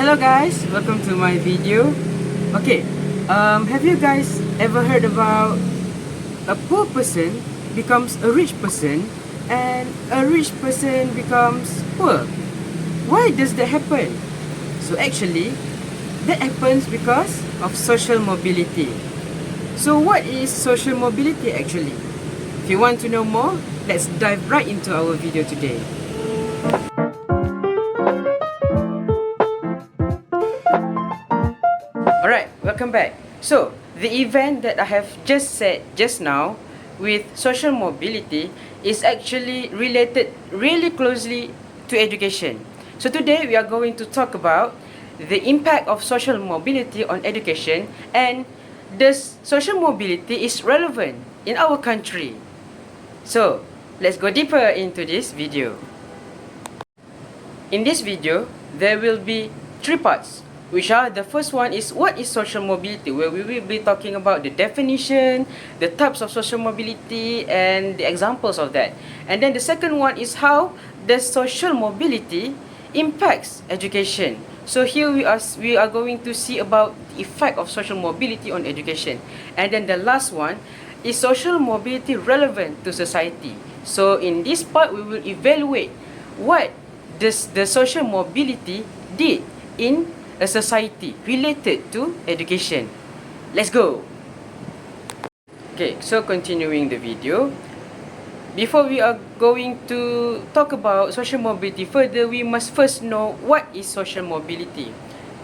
Hello guys, welcome to my video. Okay, have you guys ever heard about a poor person becomes a rich person and a rich person becomes poor? Why does that happen? So actually, that happens because of social mobility. So what is social mobility actually? If you want to know more, let's dive right into our video today. Alright, welcome back. So, the event that I have just said just now with social mobility is actually related really closely to education. So today we are going to talk about the impact of social mobility on education and does social mobility is relevant in our country. So, let's go deeper into this video. In this video, there will be three parts, which are the first one is what is social mobility, where we will be talking about the definition, the types of social mobility, and the examples of that. And then the second one is how does social mobility impacts education. So here we are going to see about the effect of social mobility on education. And then the last one is social mobility relevant to society. So in this part, we will evaluate what does the social mobility did in a society related to education. Let's go! Okay, so continuing the video. Before we are going to talk about social mobility further, we must first know what is social mobility.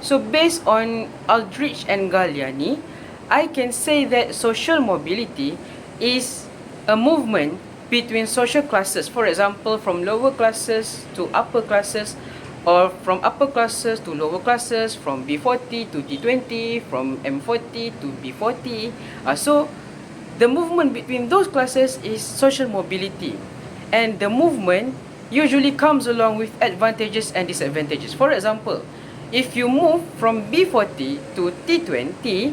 So based on Aldrich and Galliani, I can say that social mobility is a movement between social classes. For example, from lower classes to upper classes, or from upper classes to lower classes, from B40 to G20, from M40 to B40. So the movement between those classes is social mobility, and the movement usually comes along with advantages and disadvantages. For example, if you move from B40 to T20,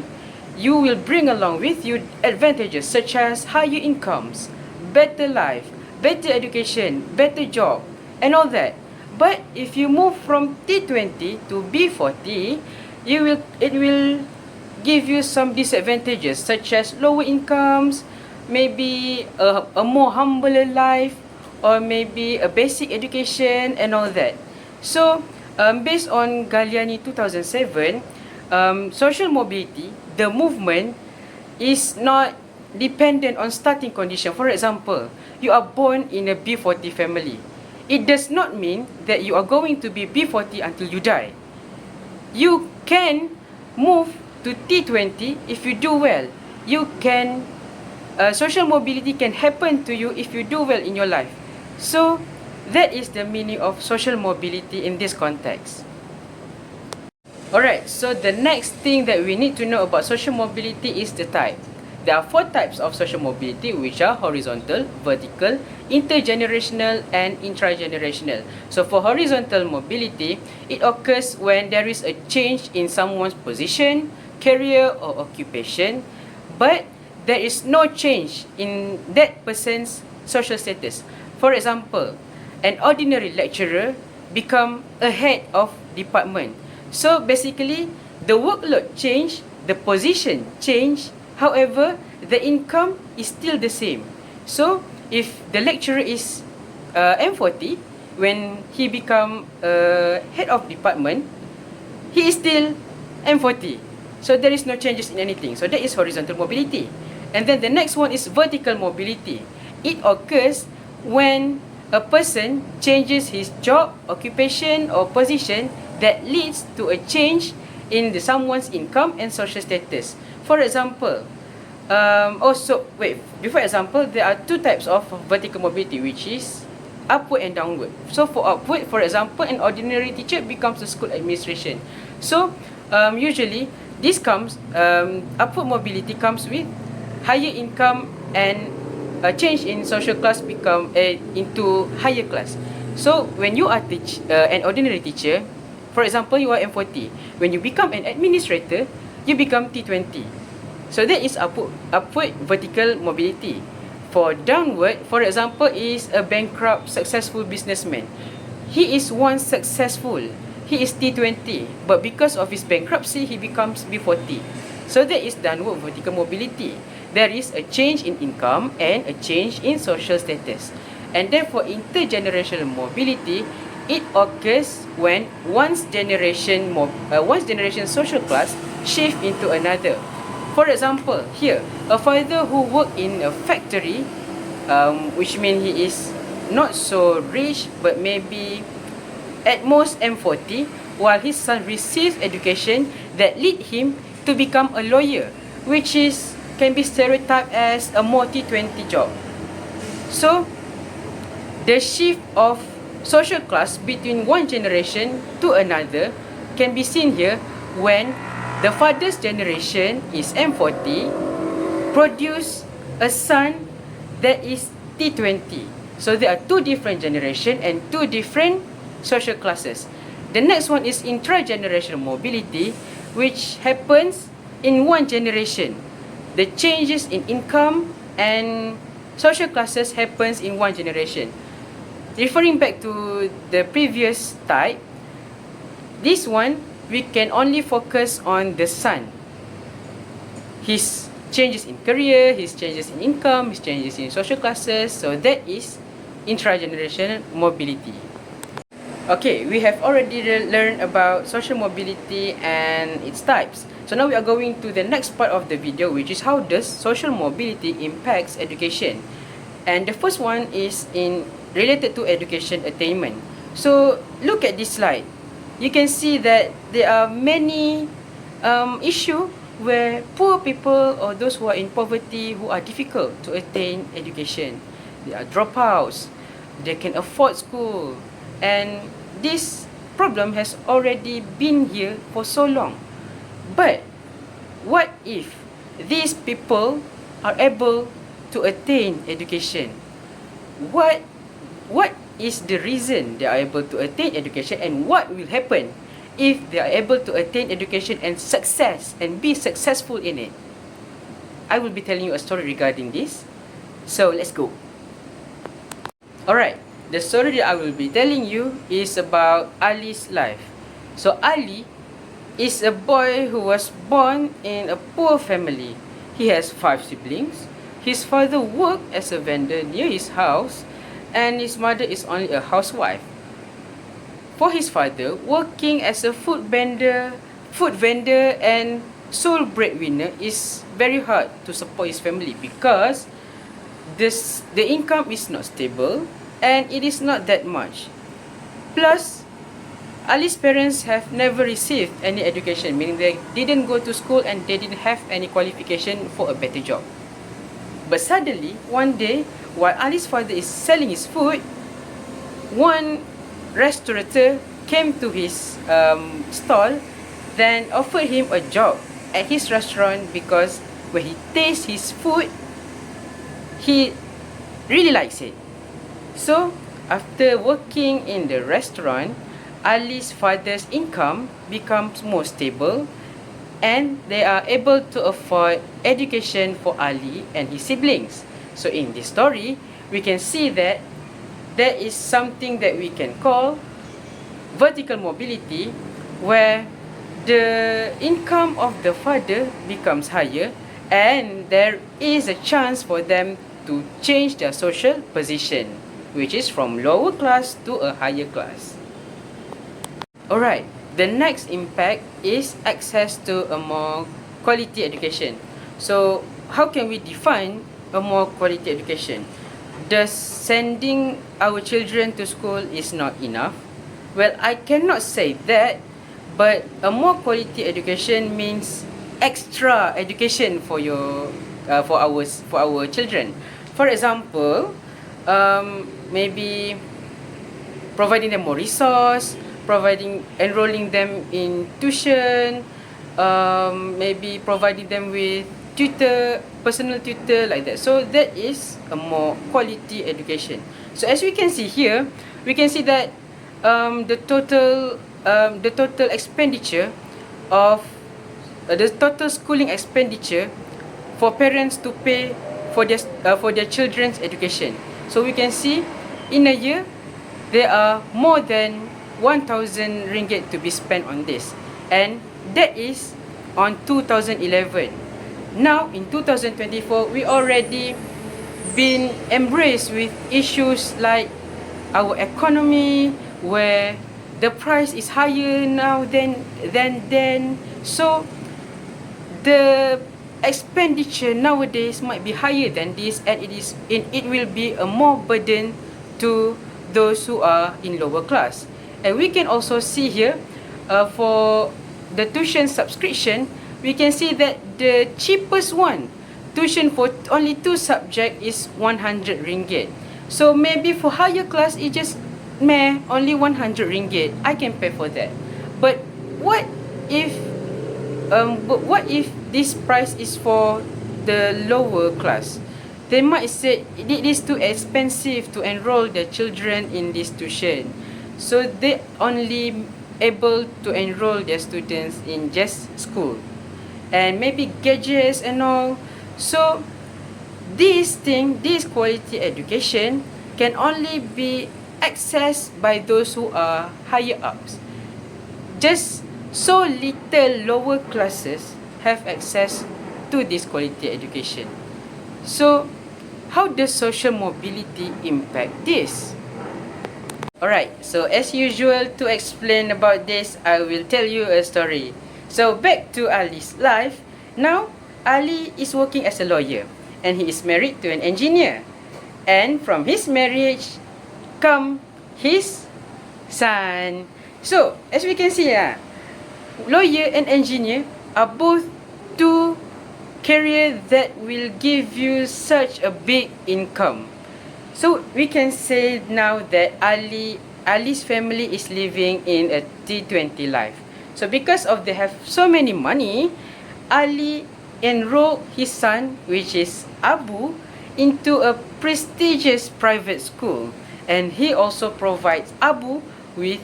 you will bring along with you advantages such as higher incomes, better life, better education, better job, and all that. But if you move from T20 to B40, it will give you some disadvantages such as lower incomes, maybe a more humbler life, or maybe a basic education and all that. So, based on Galliani 2007, social mobility, the movement is not dependent on starting condition. For example, you are born in a B40 family. It does not mean that you are going to be B40 until you die. You can move to T20 if you do well. You can, social mobility can happen to you if you do well in your life. So, that is the meaning of social mobility in this context. Alright, so the next thing that we need to know about social mobility is the type. There are four types of social mobility, which are horizontal, vertical, intergenerational, and intragenerational. So for horizontal mobility, it occurs when there is a change in someone's position, career, or occupation, but there is no change in that person's social status. For example, an ordinary lecturer become a head of department. So basically, the workload change, the position change, however, the income is still the same. So, if the lecturer is M40, when he become head of department, he is still M40. So, there is no changes in anything. So, that is horizontal mobility. And then the next one is vertical mobility. It occurs when a person changes his job, occupation, or position that leads to a change in someone's income and social status. For example, before example, there are two types of vertical mobility, which is upward and downward. So for upward, for example, an ordinary teacher becomes a school administration. So usually this comes, upward mobility comes with higher income and a change in social class become into higher class. So when you are an ordinary teacher, for example, you are M40. When you become an administrator, you become T20. So that is upward vertical mobility. For downward, for example, is a bankrupt successful businessman. He is once successful, he is T20, but because of his bankruptcy, he becomes B40. So there is downward vertical mobility. There is a change in income and a change in social status. And therefore, intergenerational mobility, it occurs when one's generation social class shift into another. For example, here, a father who worked in a factory, which means he is not so rich, but maybe at most M40, while his son receives education that lead him to become a lawyer, which can be stereotyped as a more T20 job. So, the shift of social class between one generation to another can be seen here when the father's generation is M40, produce a son that is T20. So there are two different generations and two different social classes. The next one is intragenerational mobility, which happens in one generation. The changes in income and social classes happens in one generation. Referring back to the previous type, this one we can only focus on the son. His changes in career, his changes in income, his changes in social classes. So that is intragenerational mobility. Okay, we have already learned about social mobility and its types. So now we are going to the next part of the video, which is how does social mobility impacts education. And the first one is related to education attainment. So look at this slide. You can see that there are many issues where poor people or those who are in poverty who are difficult to attain education. They are dropouts. They can afford school. And this problem has already been here for so long. But what if these people are able to attain education? What is the reason they are able to attain education, and what will happen if they are able to attain education and be successful in it? I will be telling you a story regarding this. So let's go. Alright, the story that I will be telling you is about Ali's life. So Ali is a boy who was born in a poor family. He has 5 siblings. His father worked as a vendor near his house, and his mother is only a housewife. For his father, working as a food vendor and sole breadwinner is very hard to support his family because the income is not stable and it is not that much. Plus, Ali's parents have never received any education, meaning they didn't go to school and they didn't have any qualification for a better job. But suddenly, one day, while Ali's father is selling his food, one restaurateur came to his stall, then offered him a job at his restaurant because when he tastes his food, he really likes it. So, after working in the restaurant, Ali's father's income becomes more stable and they are able to afford education for Ali and his siblings. So in this story, we can see that there is something that we can call vertical mobility, where the income of the father becomes higher and there is a chance for them to change their social position, which is from lower class to a higher class. Alright, the next impact is access to a more quality education. So how can we define a more quality education? Does sending our children to school is not enough? Well, I cannot say that, but a more quality education means extra education for our children. For example, maybe providing them more resource, enrolling them in tuition, maybe providing them with personal tutor, like that. So that is a more quality education. So as we can see here, we can see that the total expenditure of the total schooling expenditure for parents to pay for their children's education. So we can see in a year there are more than 1,000 ringgit to be spent on this. And that is on 2011. Now, in 2024, we already been embraced with issues like our economy, where the price is higher now than then. So the expenditure nowadays might be higher than this, and it will be a more burden to those who are in lower class. And we can also see here, for the tuition subscription, we can see that the cheapest one, tuition for only 2 subjects, is 100 ringgit. So maybe for higher class, it just only 100 ringgit. I can pay for that. But what if this price is for the lower class? They might say it is too expensive to enroll their children in this tuition, so they only able to enroll their students in just school and maybe gadgets and all. So this quality education can only be accessed by those who are higher ups. Just so little lower classes have access to this quality education. So how does social mobility impact this? Alright, so as usual, to explain about this, I will tell you a story. So back to Ali's life. Now, Ali is working as a lawyer, and he is married to an engineer. And from his marriage come his son. So, as we can see, lawyer and engineer are both two career that will give you such a big income. So we can say now that Ali's family is living in a T20 life. So because of they have so many money, Ali enrolled his son, which is Abu, into a prestigious private school. And he also provides Abu with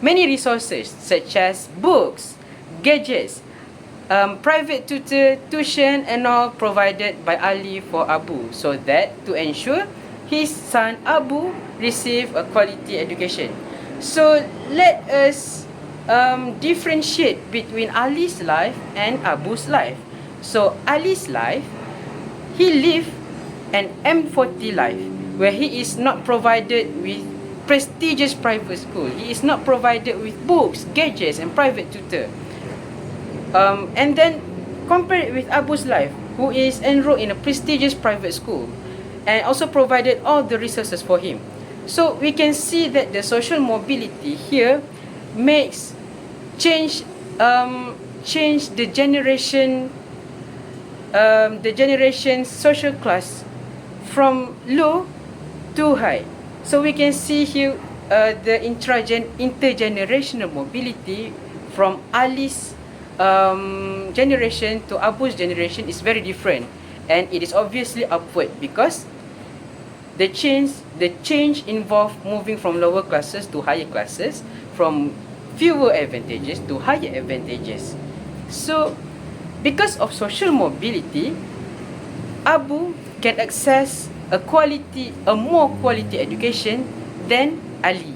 many resources such as books, gadgets, private tuition and all provided by Ali for Abu, so that to ensure his son Abu receive a quality education. So let us differentiate between Ali's life and Abu's life. So Ali's life, he lived an M40 life, where he is not provided with prestigious private school. He is not provided with books, gadgets and private tutor. And then compare it with Abu's life, who is enrolled in a prestigious private school and also provided all the resources for him. So we can see that the social mobility here makes change the generation social class from low to high. So we can see here the intergenerational mobility from Ali's generation to Abu's generation is very different, and it is obviously upward because the change involved moving from lower classes to higher classes, from fewer advantages to higher advantages. So because of social mobility, Abu can access a more quality education than Ali.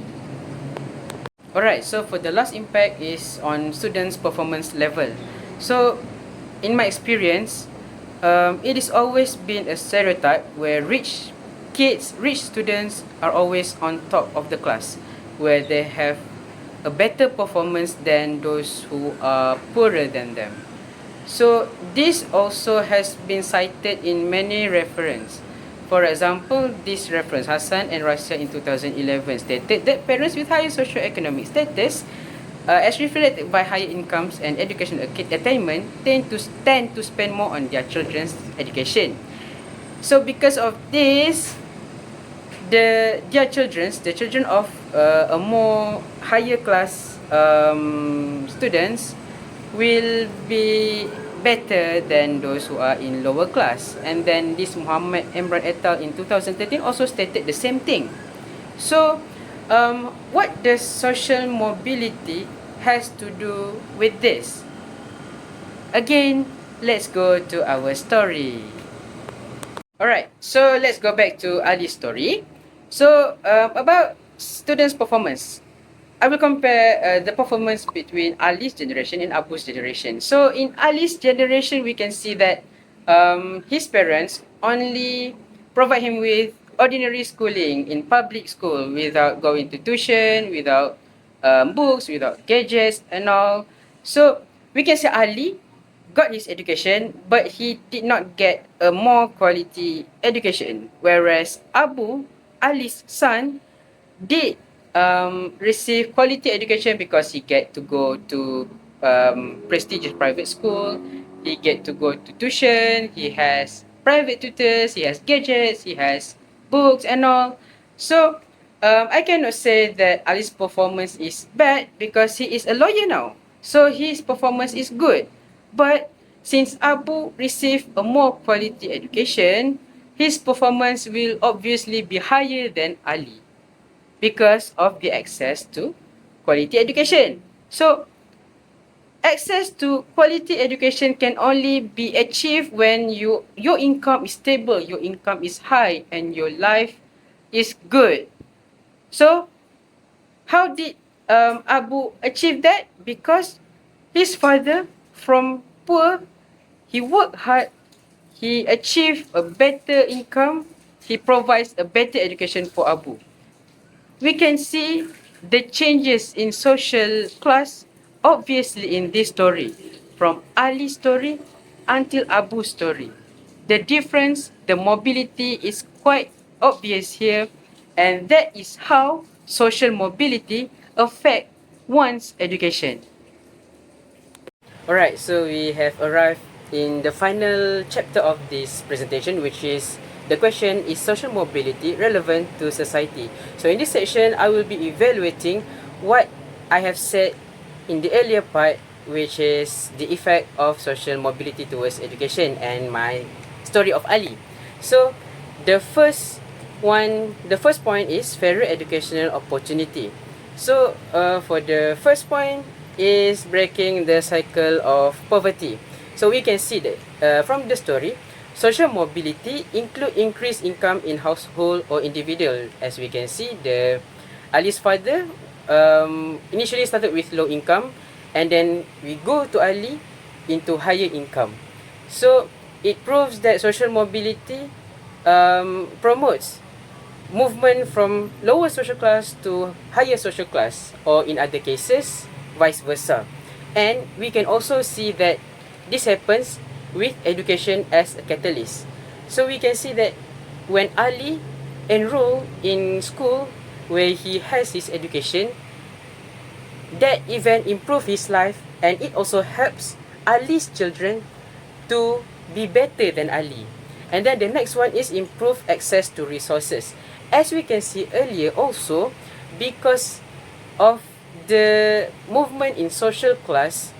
Alright, so for the last impact is on students' performance level. So in my experience, it has always been a stereotype where rich students are always on top of the class, where they have a better performance than those who are poorer than them. So this also has been cited in many references. For example, this reference, Hassan and Rasha in 2011, stated that parents with higher socioeconomic status, as reflected by higher incomes and educational attainment, tend to spend more on their children's education. So because of this, the children of a more higher class students will be better than those who are in lower class. And then this Muhammad Imran et al. In 2013 also stated the same thing. So what does social mobility has to do with this? Again, let's go to our story. Alright, so let's go back to Ali's story. So about students' performance. I will compare the performance between Ali's generation and Abu's generation. So in Ali's generation, we can see that his parents only provide him with ordinary schooling in public school without going to tuition, without books, without gadgets and all. So we can say Ali got his education, but he did not get a more quality education. Whereas Ali's son, did receive quality education because he get to go to prestigious private school, he get to go to tuition, he has private tutors, he has gadgets, he has books and all. So I cannot say that Ali's performance is bad because he is a lawyer now. So his performance is good. But since Abu received a more quality education, his performance will obviously be higher than Ali because of the access to quality education. So, access to quality education can only be achieved when your income is stable, your income is high, and your life is good. So, how did Abu achieve that? Because his father, from poor, he worked hard, he achieved a better income, he provides a better education for Abu. We can see the changes in social class obviously in this story, from Ali's story until Abu's story. The difference, the mobility is quite obvious here, and that is how social mobility affect one's education. Alright, so we have arrived in the final chapter of this presentation, which is the question, is social mobility relevant to society? So in this section, I will be evaluating what I have said in the earlier part, which is the effect of social mobility towards education and my story of Ali. So the first point is fairer educational opportunity. So for the first point is breaking the cycle of poverty. So we can see that from the story, social mobility include increased income in household or individual. As we can see, Ali's father initially started with low income, and then we go to Ali into higher income. So it proves that social mobility promotes movement from lower social class to higher social class, or in other cases, vice versa. And we can also see that this happens with education as a catalyst. So we can see that when Ali enrolled in school where he has his education, that event improves his life, and it also helps Ali's children to be better than Ali. And then the next one is improve access to resources. As we can see earlier also, because of the movement in social class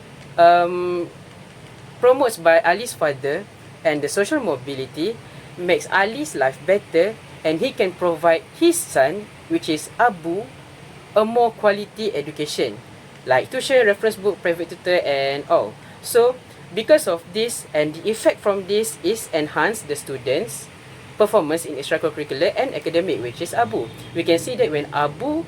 promotes by Ali's father, and the social mobility makes Ali's life better, and he can provide his son, which is Abu, a more quality education, like tuition, reference book, private tutor and all. So because of this, and the effect from this is enhance the students' performance in extracurricular and academic, which is Abu. We can see that when Abu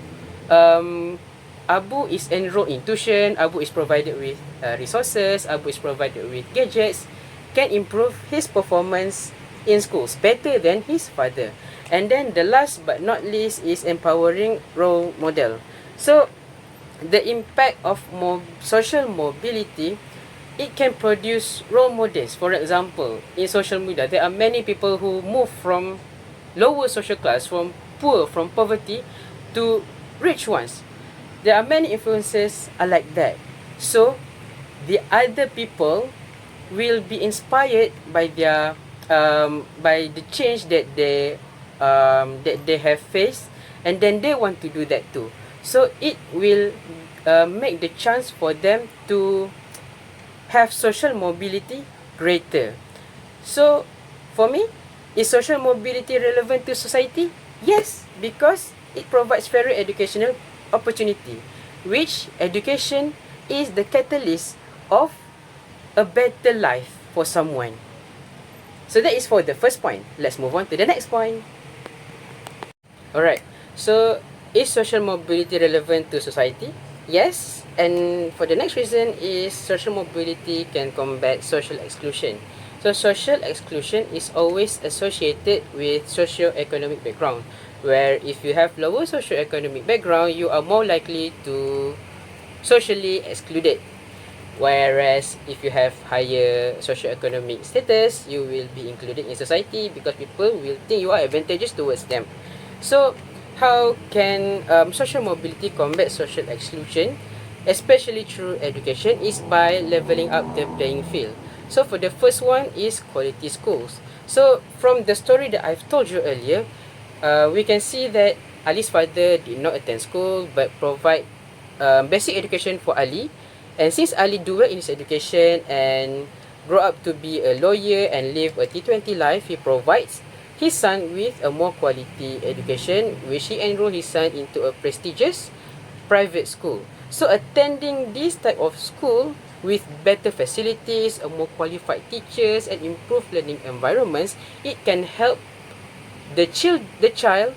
is enrolled in tuition, Abu is provided with resources, Abu is provided with gadgets, can improve his performance in schools better than his father. And then the last but not least is empowering role model. So the impact of social mobility, it can produce role models. For example, in social media, there are many people who move from lower social class, from poor, from poverty, to rich ones. There are many influences are like that. So the other people will be inspired by their by the change that they have faced, and then they want to do that too. So it will make the chance for them to have social mobility greater. So for me, is social mobility relevant to society? Yes, because it provides fairer educational opportunity, which education is the catalyst of a better life for someone. So that is for the first point. Let's move on to the next point. Alright, so Is social mobility relevant to society? Yes, and for the next reason is social mobility can combat social exclusion. So social exclusion is always associated with socio-economic background, where if you have lower socio-economic background, you are more likely to socially excluded. Whereas if you have higher socio-economic status, you will be included in society because people will think you are advantageous towards them. So, how can social mobility combat social exclusion, especially through education, is by leveling up the playing field. So, for the first one is quality schools. So, from the story that I've told you earlier, we can see that Ali's father did not attend school but provide basic education for Ali. And since Ali do well in his education and grow up to be a lawyer and live a T20 life, he provides his son with a more quality education, which he enrolled his son into a prestigious private school. So attending this type of school with better facilities, a more qualified teachers and improved learning environments, it can help the child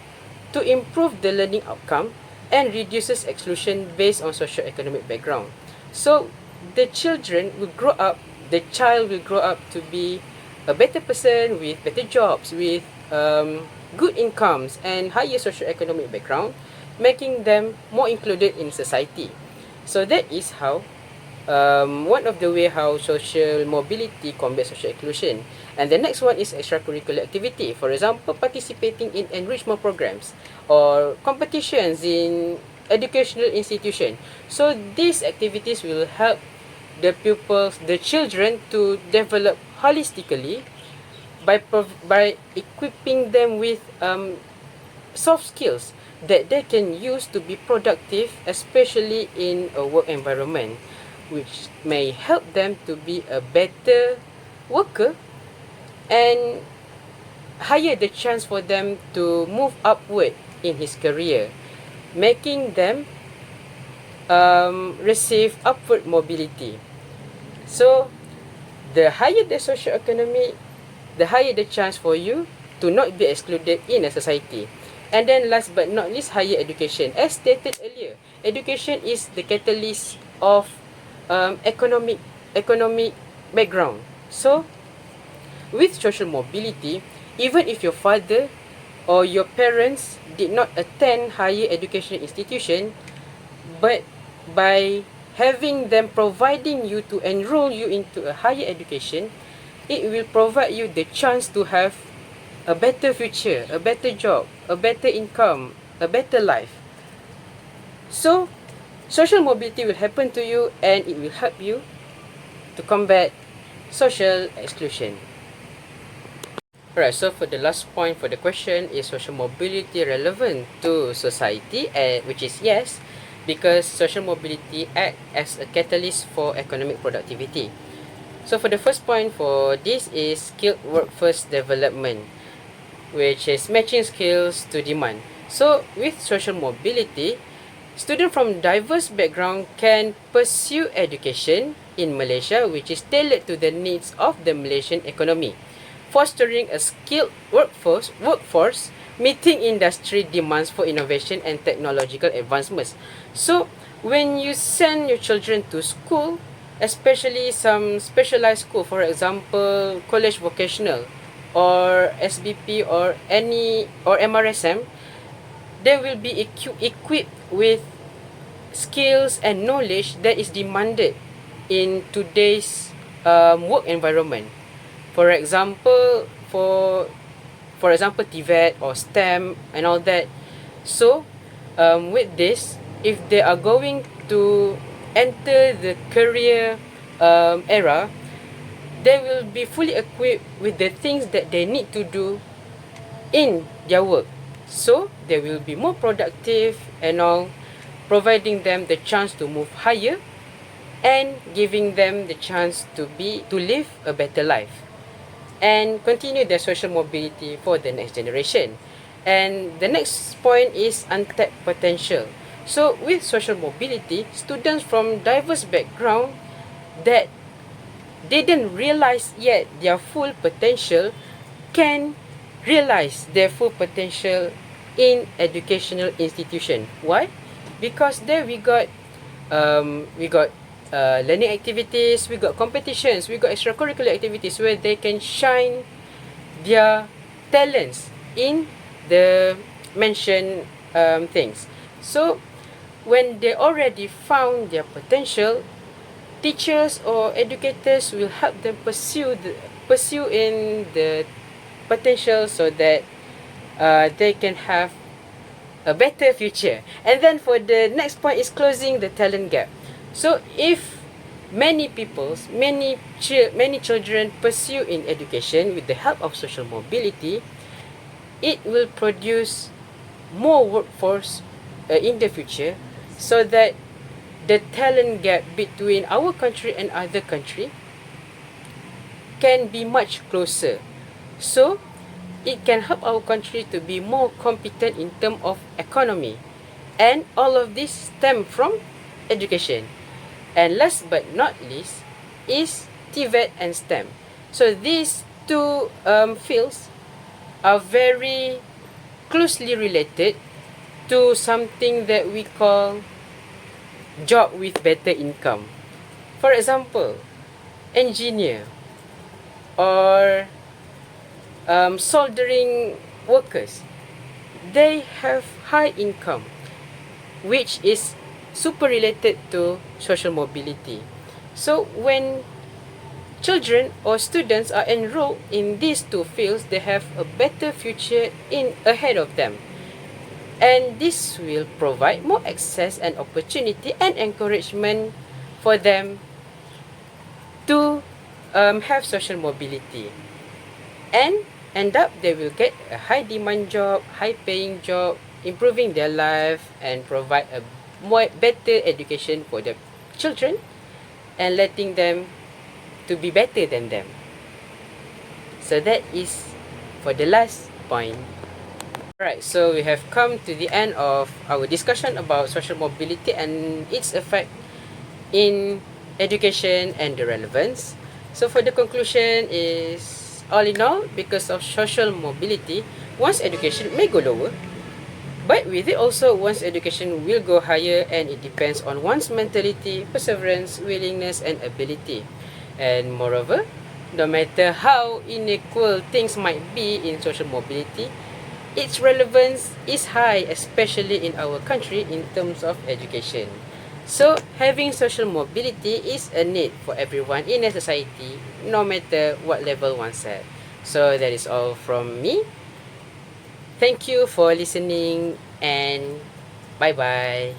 to improve the learning outcome and reduces exclusion based on socio-economic background. So the child will grow up to be a better person with better jobs, with good incomes and higher socio-economic background, making them more included in society. So that is how one of the way how social mobility combats social exclusion. And the next one is extracurricular activity. For example, participating in enrichment programs or competitions in educational institution. So these activities will help the children to develop holistically by equipping them with soft skills that they can use to be productive, especially in a work environment, which may help them to be a better worker and higher the chance for them to move upward in his career, making them receive upward mobility. So, the higher the social economy, the higher the chance for you to not be excluded in a society. And then last but not least, higher education. As stated earlier, education is the catalyst of economic background. So, with social mobility, even if your father or your parents did not attend higher education institution, but by having them providing you to enroll you into a higher education, it will provide you the chance to have a better future, a better job, a better income, a better life. So, social mobility will happen to you and it will help you to combat social exclusion. Alright, so for the last point for the question, is social mobility relevant to society? Which is yes, because social mobility acts as a catalyst for economic productivity. So for the first point for this is skilled workforce development, which is matching skills to demand. So with social mobility, students from diverse background can pursue education in Malaysia, which is tailored to the needs of the Malaysian economy, fostering a skilled workforce meeting industry demands for innovation and technological advancements. So when you send your children to school, especially some specialized school, for example, college vocational or SBP or MRSM, they will be equipped with skills and knowledge that is demanded in today's work environment. For example, TVET or STEM and all that. So, with this, if they are going to enter the career era, they will be fully equipped with the things that they need to do in their work. So, they will be more productive and all, providing them the chance to move higher and giving them the chance to live a better life and continue their social mobility for the next generation. And the next point is untapped potential. So with social mobility, students from diverse background that didn't realize yet their full potential can realize their full potential in educational institution. Why? Because there we got learning activities, we got competitions, we got extracurricular activities where they can shine their talents in the mentioned things. So when they already found their potential, teachers or educators will help them pursue in the potential so that they can have a better future. And then for the next point is closing the talent gap. So if many children pursue in education with the help of social mobility, it will produce more workforce in the future, so that the talent gap between our country and other country can be much closer. So it can help our country to be more competent in terms of economy. And all of this stem from education. And last but not least is TVET and STEM. So these two fields are very closely related to something that we call job with better income. For example, engineer or soldering workers, they have high income, which is super related to social mobility. So when children or students are enrolled in these two fields, they have a better future in ahead of them. And this will provide more access and opportunity and encouragement for them to have social mobility. And end up they will get a high demand job, high paying job, improving their life and provide a more better education for the children and letting them to be better than them. So that is for the last point. Alright, so we have come to the end of our discussion about social mobility and its effect in education and the relevance. So for the conclusion is, all in all, because of social mobility, one's education may go lower, but with it also one's education will go higher, and it depends on one's mentality, perseverance, willingness and ability. And moreover, no matter how unequal things might be in social mobility, its relevance is high, especially in our country in terms of education. So having social mobility is a need for everyone in a society, no matter what level one's at. So that is all from me. Thank you for listening and bye bye.